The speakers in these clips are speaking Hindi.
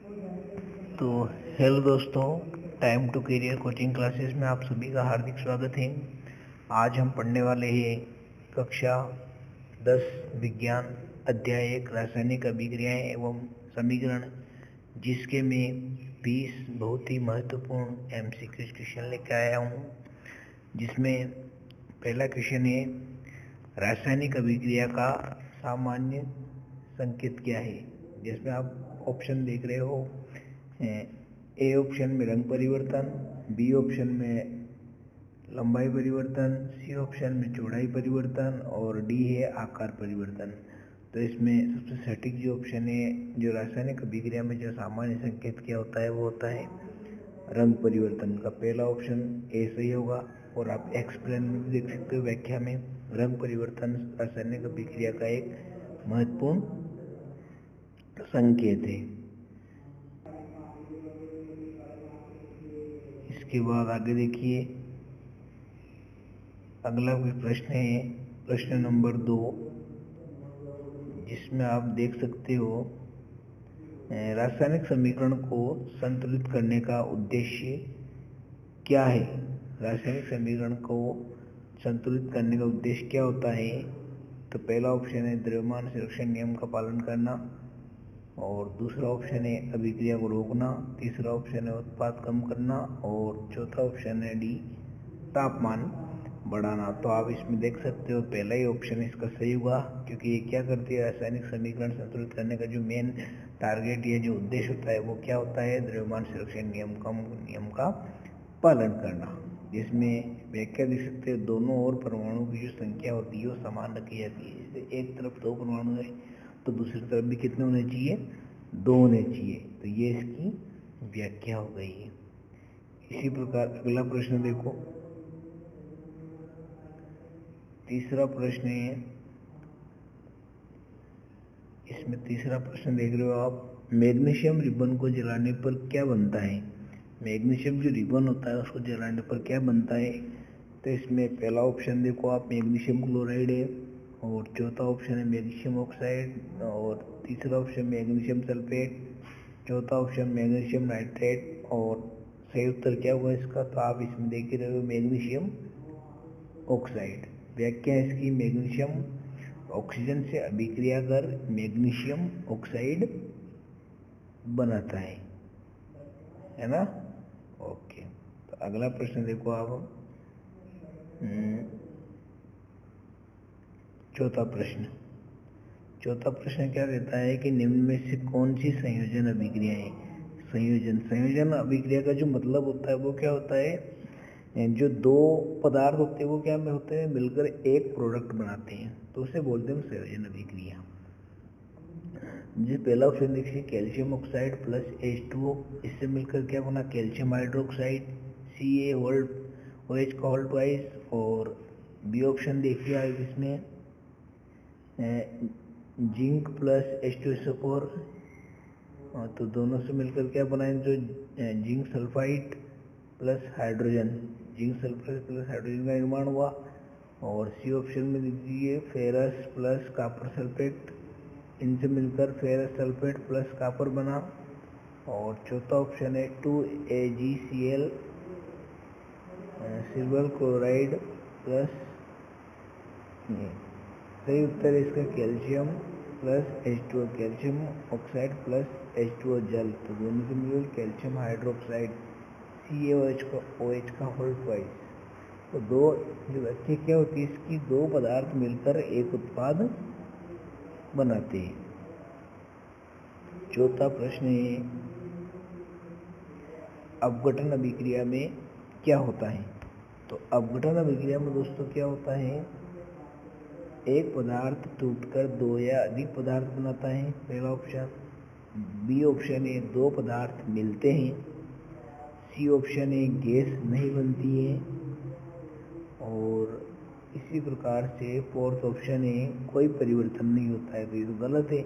तो हेलो दोस्तों, time to career coaching classes में आप सभी का हार्दिक स्वागत है। आज हम पढ़ने वाले हैं कक्षा 10 विज्ञान अध्याय 1 रासायनिक अभिक्रियाएं एवं समीकरण, जिसके मैं 20 बहुत ही महत्वपूर्ण एमसीक्यू क्वेश्चन लेकर आया हूँ। जिसमें पहला क्वेश्चन है, रासायनिक अभिक्रिया का सामान्य संकेत क्या है। जिसमें आप ऑप्शन देख रहे हो, ए ऑप्शन में रंग परिवर्तन, बी ऑप्शन में लंबाई परिवर्तन, सी ऑप्शन में चौड़ाई परिवर्तन और डी है आकार परिवर्तन। तो इसमें सबसे सटीक जो ऑप्शन है, जो रासायनिक अभिक्रिया में जो सामान्य संकेत क्या होता है, वो होता है रंग परिवर्तन का। पहला ऑप्शन ए सही होगा। और आप एक्सप्लेन में भी देख सकते हो, व्याख्या में रंग परिवर्तन रासायनिक अभिक्रिया का एक महत्वपूर्ण संकेत है। इसके बाद आगे देखिए, अगला कोई प्रश्न है, प्रश्न नंबर 2, जिसमें आप देख सकते हो, रासायनिक समीकरण को संतुलित करने का उद्देश्य क्या है। रासायनिक समीकरण को संतुलित करने का उद्देश्य क्या होता है। तो पहला ऑप्शन है द्रव्यमान संरक्षण नियम का पालन करना, और दूसरा ऑप्शन है अभिक्रिया को रोकना, तीसरा ऑप्शन है उत्पाद कम करना, और चौथा ऑप्शन है डी तापमान बढ़ाना। तो आप इसमें देख सकते हो, पहला ही ऑप्शन इसका सही होगा, क्योंकि ये क्या करती है, रासायनिक समीकरण संतुलित करने का जो मेन टारगेट या जो उद्देश्य होता है, वो क्या होता है, द्रव्यमान संरक्षण नियम का पालन करना। जिसमें व्याख्या देख सकते हो, दोनों ओर परमाणु की जो संख्या होती है वो समान रखी जाती है। जैसे एक तरफ 2 परमाणु है तो दूसरी तरफ भी कितने होने चाहिए, 2 होने चाहिए। तो ये इसकी व्याख्या हो गई है। इसी प्रकार अगला प्रश्न देखो, तीसरा प्रश्न है। इसमें तीसरा प्रश्न देख रहे हो आप, मैग्नीशियम रिबन को जलाने पर क्या बनता है। मैग्नीशियम जो रिबन होता है उसको जलाने पर क्या बनता है। तो इसमें पहला ऑप्शन देखो आप, मैग्नीशियम क्लोराइड है, और चौथा ऑप्शन है मैग्नीशियम ऑक्साइड, और तीसरा ऑप्शन मैग्नीशियम सल्फेट, चौथा ऑप्शन मैग्नीशियम नाइट्रेट, और सही उत्तर क्या हुआ इसका। तो आप इसमें देख ही रहे हो, मैग्नीशियम ऑक्साइड। व्याख्या है इसकी, मैग्नीशियम ऑक्सीजन से अभिक्रिया कर मैग्नीशियम ऑक्साइड बनाता है ना। ओके, तो अगला प्रश्न देखो आप, चौथा प्रश्न क्या कहता है कि निम्न में से कौन सी संयोजन अभिक्रिया है। संयोजन अभिक्रिया का जो मतलब होता है वो क्या होता है, जो दो पदार्थ होते हैं वो क्या में होते हैं, मिलकर एक प्रोडक्ट बनाते हैं, तो उसे बोलते हैं संयोजन अभिक्रिया। जी पहला ऑप्शन देखिए, कैल्शियम ऑक्साइड प्लस H2O, इससे मिलकर क्या बना, कैल्शियम हाइड्रोक्साइड CaOH का होल ट्वाइस। और बी ऑप्शन देखिए आप, इसमें जिंक प्लस H2SO4, तो दोनों से मिलकर क्या बना है, जो zinc sulphide plus hydrogen, zinc sulphur plus hydrogen का निर्माण हुआ। और सी ऑप्शन में दीजिए फेरस प्लस कॉपर सल्फेट, इनसे मिलकर फेरस सल्फेट प्लस कॉपर बना। और चौथा ऑप्शन है 2AgCl सिल्वर क्लोराइड प्लस, सही उत्तर है इसका calcium plus H2O, calcium oxide plus H2O जल, तो दोनों से मिलकर कैल्शियम हाइड्रोक्साइड CaOH का होल ट्वाइस। तो दो जो व्याख्या क्या होती है इसकी, दो पदार्थ मिलकर एक उत्पाद बनाते हैं। चौथा प्रश्न है, अपघटन अभिक्रिया में क्या होता है। तो अपघटन अभिक्रिया में दोस्तों क्या होता है, एक पदार्थ टूटकर दो या अधिक पदार्थ बनाता है, पहला ऑप्शन। बी ऑप्शन है दो पदार्थ मिलते हैं, सी ऑप्शन है गैस नहीं बनती है, और इसी प्रकार से फोर्थ ऑप्शन है कोई परिवर्तन नहीं होता है। तो ये तो गलत है।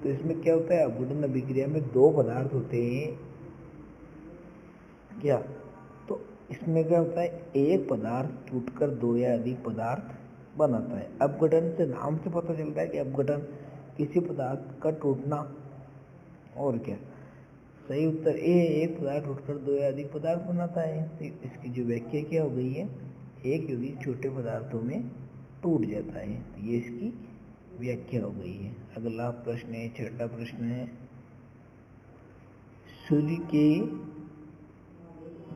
तो इसमें क्या होता है, अपघटन अभिक्रिया में दो पदार्थ होते हैं क्या, तो इसमें क्या होता है, एक पदार्थ टूटकर दो या अधिक पदार्थ बनाता है। अपघटन से नाम से पता चलता है कि अपघटन किसी पदार्थ का टूटना, और क्या। सही उत्तर ए है, एक पदार्थ उठकर दो या अधिक पदार्थ बनाता है। तो इसकी जो व्याख्या क्या हो गई है, एक यौगिक छोटे पदार्थों में टूट जाता है। तो ये इसकी व्याख्या हो गई है। अगला प्रश्न है, छठा प्रश्न है, सूर्य के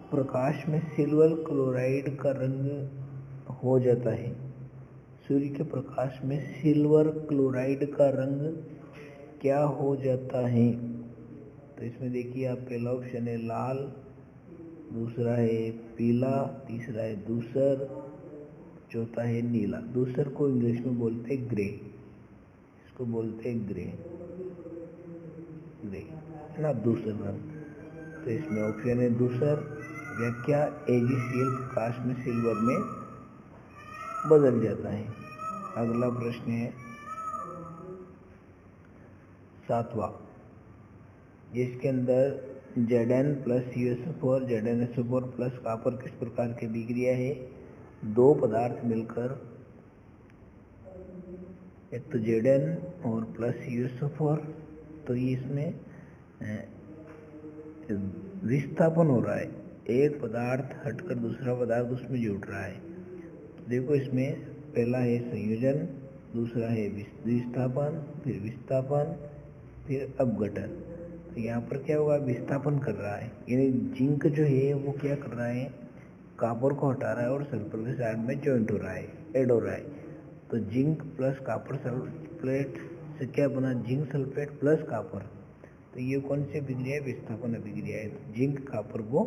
प्रकाश में सिल्वर क्लोराइड का रंग हो जाता है। सूर्य के प्रकाश में सिल्वर क्लोराइड का रंग क्या हो जाता है? तो इसमें देखिए आप, पहला ऑप्शन है लाल, दूसरा है पीला, तीसरा है धूसर, चौथा है नीला। धूसर को इंग्लिश में बोलते हैं ग्रे, इसको बोलते हैं ग्रे, ग्रे है ना, धूसर रंग। तो इसमें ऑप्शन है धूसर। व्याख्या, AgCl प्रकाश में सिल्वर में बदल जाता है। अगला प्रश्न है सातवां, जिसके अंदर Zn plus CuSO4 ZnSO4 plus copper किस प्रकार की अभिक्रिया है? दो पदार्थ मिलकर, एक तो Zn और प्लस CuSO4, तो ये इसमें विस्थापन हो रहा है। एक पदार्थ हटकर दूसरा पदार्थ उसमें जुड़ रहा है। तो देखो इसमें पहला है संयोजन, दूसरा है विस्थापन, फिर विस्थापन, फिर अपघटन। तो यहाँ पर क्या होगा, विस्थापन कर रहा है, यानी जिंक जो है वो क्या कर रहा है, कॉपर को हटा रहा है और सल्फर के साथ में जॉइंट हो रहा है, ऐड हो रहा है। तो जिंक प्लस कॉपर सल्फेट से क्या बना, जिंक सल्फेट प्लस कॉपर। तो ये कौन सी अभिक्रिया है, विस्थापन अभिक्रिया है। तो जिंक कॉपर को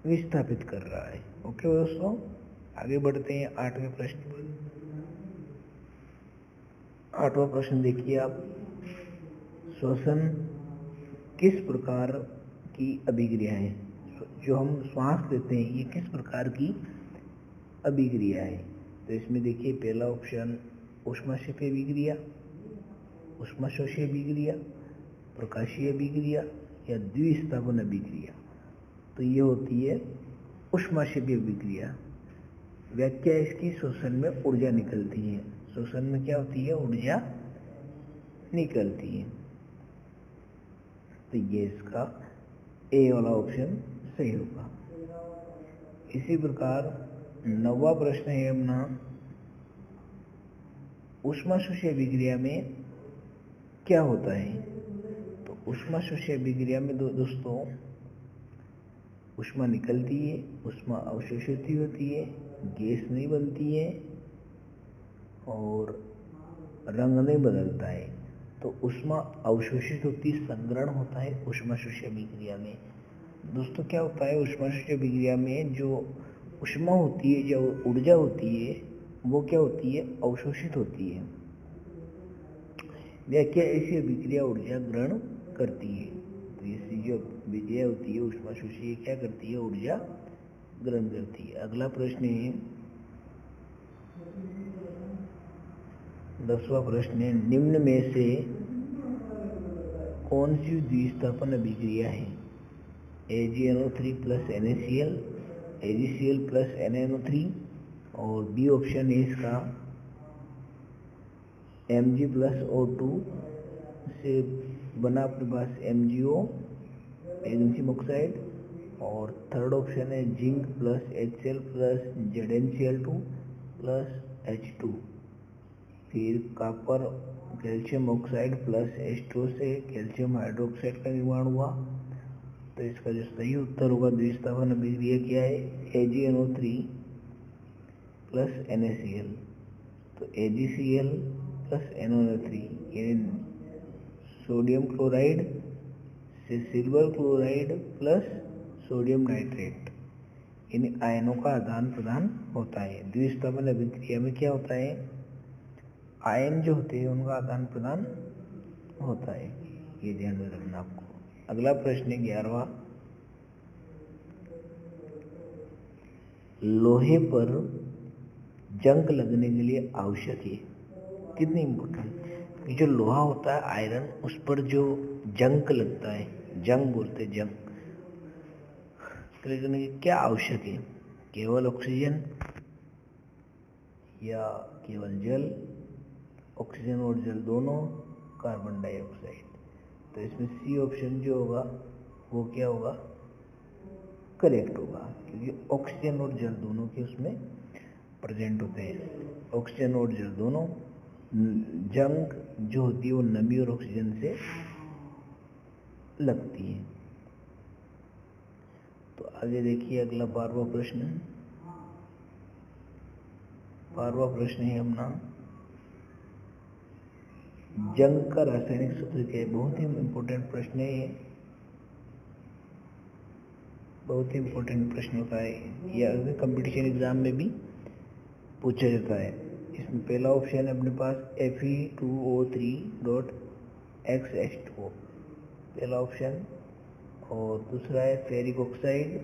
विस्थापित कर रहा है। ओके दोस्तों, आगे बढ़ते हैं आठवें प्रश्न पर। आठवां प्रश्न देखिए आप, श्वसन किस प्रकार की अभिक्रिया है? जो हम श्वास लेते हैं ये किस प्रकार की अभिक्रिया है? तो इसमें देखिए पहला ऑप्शन ऊष्माक्षेपीय अभिक्रिया, ऊष्माशोषीय अभिक्रिया, प्रकाशीय अभिक्रिया या द्विस्थापन अभिक्रिया। तो ये होती है ऊष्माक्षेपीय अभिक्रिया। व्याख्या इसकी, श्वसन में ऊर्जा निकलती है। श्वसन में क्या होती है, ऊर्जा निकलती है। तो ये इसका ए वाला ऑप्शन सही होगा। इसी प्रकार नौवां प्रश्न है अपना, ऊष्माशोषीय अभिक्रिया में क्या होता है? तो ऊष्माशोषीय अभिक्रिया में दोस्तों ऊष्मा निकलती है, ऊष्मा अवशोषित होती है, गैस नहीं बनती है और रंग नहीं बदलता है। तो ऊष्मा अवशोषित होती, संग्रहण होता है ऊष्माशोषीय अभिक्रिया में। दोस्तों क्या होता है, ऊष्माशोषीय अभिक्रिया में जो ऊष्मा होती है, जो ऊर्जा होती है, वो क्या होती है, अवशोषित होती है। व्याख्या, ऐसी अभिक्रिया ऊर्जा ग्रहण करती है। तो ऐसी जो अभिक्रिया होती है ऊष्माशोषीय क्या करती है, ऊर्जा ग्रहण करती है। अगला प्रश्न है 10वां प्रश्न है, निम्न में से कौन सी द्विस्थापन अभिक्रिया है? AgNO3 plus NaCl, AgCl plus NaNO3 और बी ऑप्शन है इसका Mg प्लस O2 से बना अपने पास MgO, मैग्नीशियम ऑक्साइड, और थर्ड ऑप्शन है zinc plus HCl plus ZnCl2 plus H2, फिर copper calcium oxide plus H2 से कैल्शियम हाइड्रोक्साइड का निर्माण हुआ। तो इसका जो सही उत्तर होगा, द्विस्थापन अभिक्रिया क्या है, AgNO3 प्लस NaCl। तो AgCl प्लस NaNO3 यानी सोडियम क्लोराइड से silver chloride plus sodium nitrate, यानी आयनों का आदान प्रदान होता है। द्विस्थापन अभिक्रिया में क्या होता है, आयन जो होते हैं उनका आदान प्रदान होता है। ये ध्यान में रखना आपको। अगला प्रश्न है 11वां, लोहे पर जंग लगने के लिए आवश्यक है, कितनी इम्पोर्टेंट, कि जो लोहा होता है आयरन, उस पर जो जंग लगता है, जंग बोलते हैं, जंग करने के क्या आवश्यक है? केवल ऑक्सीजन या केवल जल, ऑक्सीजन और जल दोनों, कार्बन डाइऑक्साइड। तो इसमें सी ऑप्शन जो होगा वो क्या होगा, करेक्ट होगा, क्योंकि ऑक्सीजन और जल दोनों के उसमें प्रेजेंट होते हैं। ऑक्सीजन और जल दोनों, जंग जो होती है वो नमी और ऑक्सीजन से लगती है। तो आगे देखिए अगला 12वां प्रश्न। 12वां प्रश्न है अपना, जंग का रासायनिक सूत्र क्या है। बहुत ही इम्पोर्टेंट प्रश्न है ये, बहुत ही इम्पोर्टेंट प्रश्न होता है। यह कंपटीशन एग्जाम में भी पूछा जाता है। इसमें पहला ऑप्शन है अपने पास Fe2O3.XH2O, पहला ऑप्शन, और दूसरा है फेरिक ऑक्साइड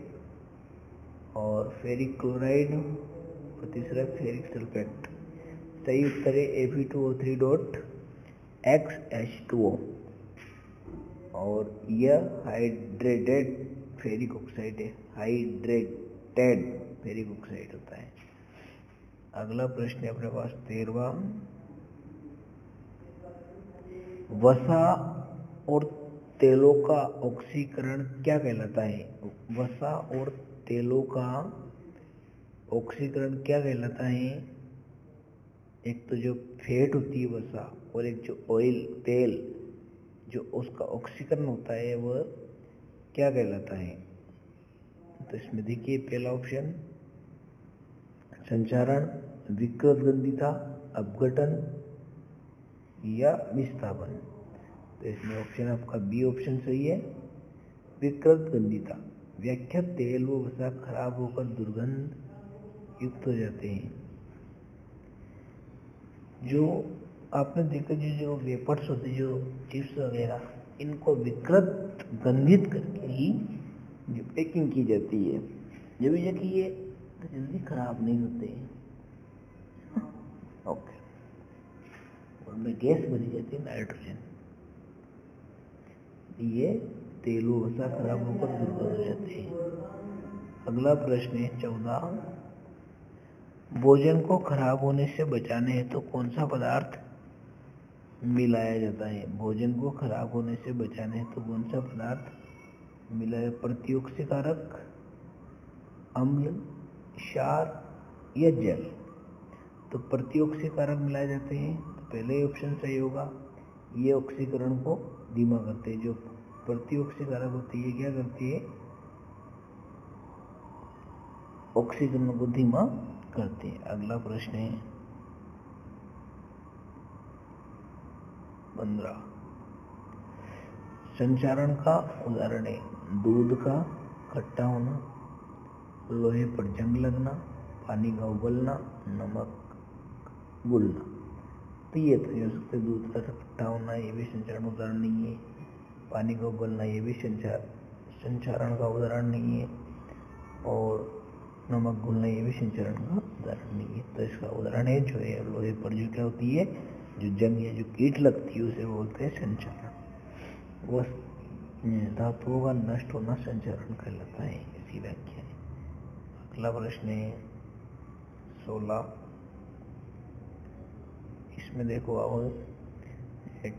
और फेरिक क्लोराइड, और तीसरा है फेरिक सल्फेट। सही उत्तर है Fe2O3.XH2O, और यह हाइड्रेटेड फेरिक ऑक्साइड है, हाइड्रेटेड फेरिक ऑक्साइड होता है। अगला प्रश्न है अपने पास 13वां, वसा और तेलों का ऑक्सीकरण क्या कहलाता है। वसा और तेलों का ऑक्सीकरण क्या कहलाता है। एक तो जो फैट होती है वसा, और एक जो ऑयल तेल जो उसका ऑक्सीकरण होता है वह क्या कहलाता है। तो इसमें देखिए पहला ऑप्शन संचारण, विकृत गंधिता, अपघटन या विस्थापन। तो इसमें ऑप्शन आपका बी ऑप्शन सही है, विकृत गंधिता। व्याख्या तेल व वसा खराब होकर दुर्गंध युक्त हो जाते हैं। जो आपने देखा जो वेपर्स होते हैं, जो चिप्स वगैरह, इनको विकृत गंधित करके ही जो पैकिंग की जाती है, जब ये तो जल्दी खराब नहीं होते हैं। ओके, उनमें गैस भरी जाती है नाइट्रोजन, ये तेलों वसा खराब होकर दुर्गंध हो जाते हैं। अगला प्रश्न है 14, भोजन को खराब होने से बचाने हेतु तो कौन सा पदार्थ मिलाया जाता है। भोजन को खराब होने से बचाने हेतु तो कौन सा पदार्थ मिलाया, प्रतिओक्सीकारक, अम्ल, क्षार या जल। तो प्रतिओक्सीकारक मिलाए जाते हैं, तो पहले ऑप्शन सही होगा। ये ऑक्सीकरण को धीमा करते हैं। जो प्रतिओक्सीकारक होती है क्या करती है, ऑक्सीकरण को धीमा करते हैं। अगला प्रश्न है 15, संचारण का उदाहरण है दूध का खट्टा होना, लोहे पर जंग लगना, पानी का उबलना, नमक घुलना। तो ये तो हो सकते, दूध का खट्टा होना ये भी संचारण उदाहरण नहीं है, पानी का उबलना ये भी संचारण का उदाहरण नहीं है, और नमक घुलना ये भी संचारण का उदाहरण नहीं है। तो इसका उदाहरण है जो है लोहे पर जो क्या होती है, जो जंग या जो कीट लगती है उसे बोलते हैं संचारण। वह धातुओं का नष्ट होना संचारण कहलाता है, ऐसी व्याख्या है। अगला प्रश्न है 16, इसमें देखो आप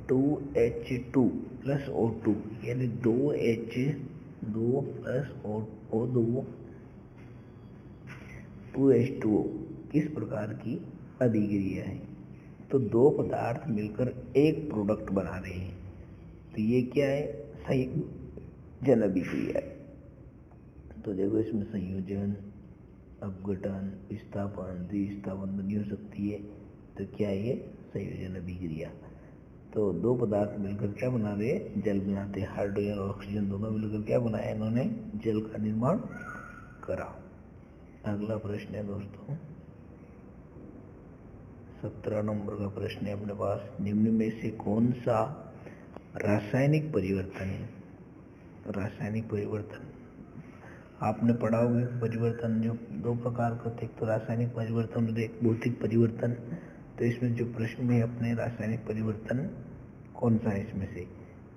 2H2 प्लस O2 यानी 2H2 प्लस O2 2H2O किस प्रकार की अभिक्रिया है। तो दो पदार्थ मिलकर एक प्रोडक्ट बना रहे हैं, तो ये क्या है, संयोजन अभिक्रिया है। तो देखो इसमें संयोजन, अपघटन, विस्थापन, द्विस्थापन बनी हो सकती है। तो क्या है ये संयोजन अभिक्रिया। तो दो पदार्थ मिलकर क्या बना रहे हैं, जल बनाते हैं। हाइड्रोजन और ऑक्सीजन दोनों मिलकर क्या बनाया, इन्होंने जल का निर्माण करा। अगला प्रश्न है दोस्तों 17 नंबर का प्रश्न है अपने पास, निम्न में से कौन सा रासायनिक परिवर्तन है। रासायनिक परिवर्तन आपने पढ़ा होगा, परिवर्तन जो दो प्रकार का थे, एक तो रासायनिक परिवर्तन और एक भौतिक परिवर्तन। तो इसमें जो प्रश्न में अपने रासायनिक परिवर्तन कौन सा है इसमें से,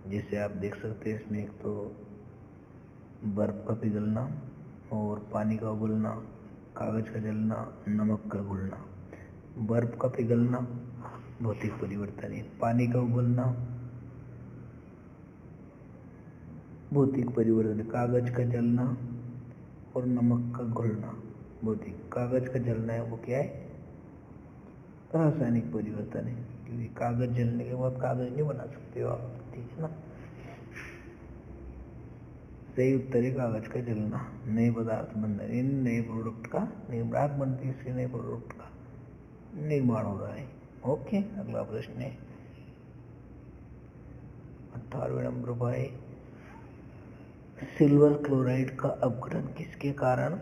जैसे आप देख सकते हैं इसमें एक तो बर्फ का पिघलना और पानी का उबलना, कागज का जलना, नमक का घुलना। बर्फ का पिघलना भौतिक परिवर्तन है, पानी का उबलना भौतिक परिवर्तन, कागज का जलना और नमक का घुलना। भौतिक, कागज का जलना है वो क्या है, रासायनिक परिवर्तन है, क्योंकि कागज जलने के बाद कागज नहीं बना सकते हो आप, ठीक है ना। सही उत्तर है कागज का जलना। नए पदार्थ बनना, इन नए प्रोडक्ट का निर्माण बनती है, इसके नए प्रोडक्ट का निर्माण हो रहा है। ओके, अगला प्रश्न है 18वें नंबर पर है, सिल्वर क्लोराइड का अपघटन किसके कारण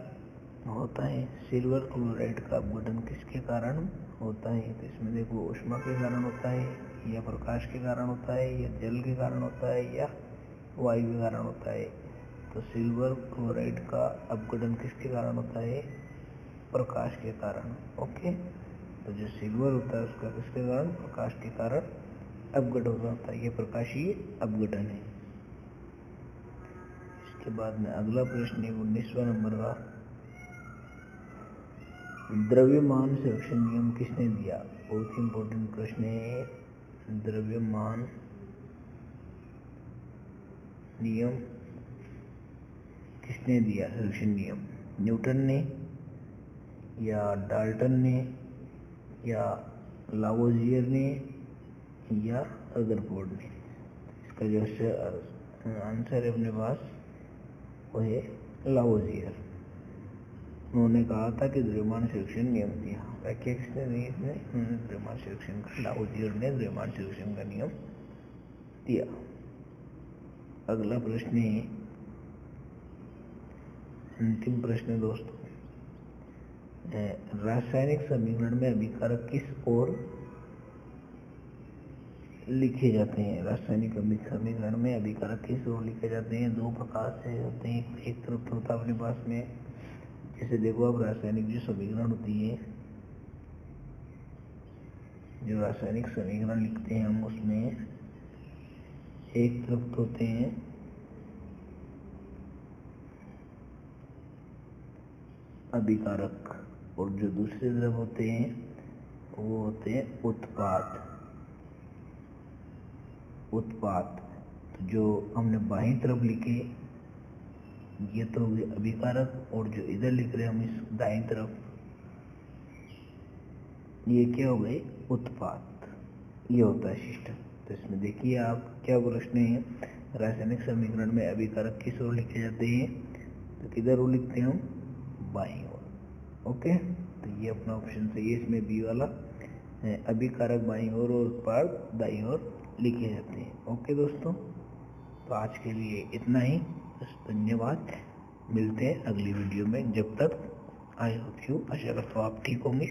होता है। सिल्वर क्लोराइड का अपघटन किसके कारण होता है। तो इसमें देखो, ऊष्मा के कारण होता है, या प्रकाश के कारण होता है, या जल के कारण होता है, या वायु के कारण होता है। तो सिल्वर क्लोराइड का अपघटन किसके कारण होता है, प्रकाश के कारण। ओके, तो जो सिल्वर होता है उसका किसके कारण, प्रकाश के कारण अपघटन होता है, ये प्रकाशीय अपघटन है। इसके बाद में अगला प्रश्न है 19वां नंबर का, द्रव्यमान संरक्षण नियम किसने दिया। बहुत ही इंपॉर्टेंट प्रश्न है। द्रव्यमान नियम किसने दिया, संरक्षण नियम, न्यूटन ने, या डाल्टन ने, या लावोजियर ने, या रदरफोर्ड ने। इसका जो आंसर है अपने पास वो है लावोजियर। उन्होंने कहा था कि द्रव्यमान संरक्षण नियम दिया। व्याख्या किसने दी इसमें, द्रव्यमान संरक्षण का, लावोजियर ने द्रव्यमान संरक्षण का नियम दिया। अगला प्रश्न है, अंतिम प्रश्न दोस्तों, रासायनिक समीकरण में अभिकारक किस ओर लिखे जाते हैं। रासायनिक समीकरण में अभिकारक किस ओर लिखे जाते हैं। दो प्रकार से होते हैं, एक तरफ होता है अपने पास में, जैसे देखो अब रासायनिक जो समीकरण होती है, जो रासायनिक समीकरण लिखते हैं हम, उसमें एक तरफ होते हैं अभिकारक, और जो दूसरी तरफ होते हैं वो होते हैं उत्पाद। तो जो हमने बाईं तरफ लिखे ये तो हो गए अभिकारक, और जो इधर लिख रहे हैं हम इस दाईं तरफ, ये क्या हो गए, उत्पाद। ये होता है सिस्टम। तो इसमें देखिए आप क्या प्रश्न है, रासायनिक समीकरण में अभिकारक किस ओर लिखे जाते हैं, तो किधर ओर लिखते हैं हम, बाईं ओर। ओके, तो ये अपना ऑप्शन सही है इसमें, बी वाला, अभिकारक बाईं ओर और उत्पाद दाईं ओर लिखे जाते हैं। ओके दोस्तों, तो आज के लिए इतना ही, धन्यवाद। मिलते हैं अगली वीडियो में, जब तक आई होप यू, आशा करता हूँ आप ठीक होंगे।